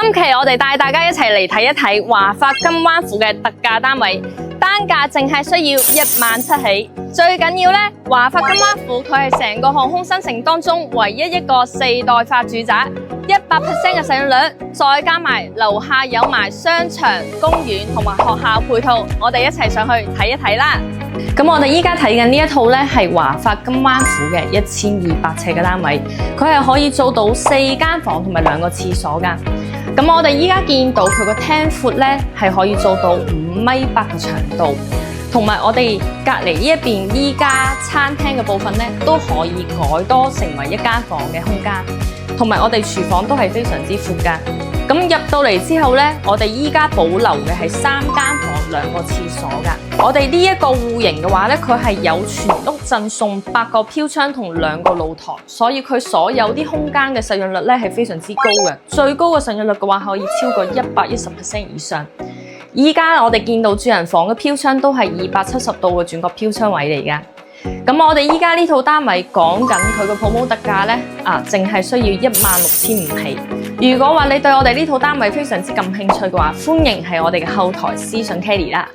今期我哋帶大家一齊嚟睇一睇華發金灣府嘅特價單位，單價淨係需要17000起。最緊要呢，華發金灣府佢係成個航空新城當中唯一一個4代化住宅，100% 嘅使用率，再加埋樓下有埋商場、公園同埋學校配套，我哋一齊上去睇一睇啦。咁我哋依家睇緊呢一套呢，係華發金灣府嘅1200尺嘅單位，佢係可以做到4間房同埋2個廁所㗎。咁我哋依家見到佢個廳闊呢，係可以做到5.8米嘅長度，同埋我哋隔離呢一邊依家餐廳嘅部分呢，都可以改多成為1間房嘅空間，同埋我哋廚房都係非常之闊㗎。咁入到嚟之後呢，我哋依家保留嘅係3間房2個廁所㗎。我哋呢一個戶型嘅話呢，佢係有全屋贈送8個飄窗同2個露台，所以佢所有啲空間嘅實用率呢係非常之高嘅。最高嘅實用率嘅話可以超過110% 以上。依家我哋見到主人房嘅飄窗都係270度嘅轉角飄窗位嚟㗎。咁我哋依家呢套單位講緊佢個 promo 特價呢，淨係需要16500起。如果話你對我哋呢套單位非常之感興趣嘅話，歡迎喺我哋嘅後台私信 Kelly 啦。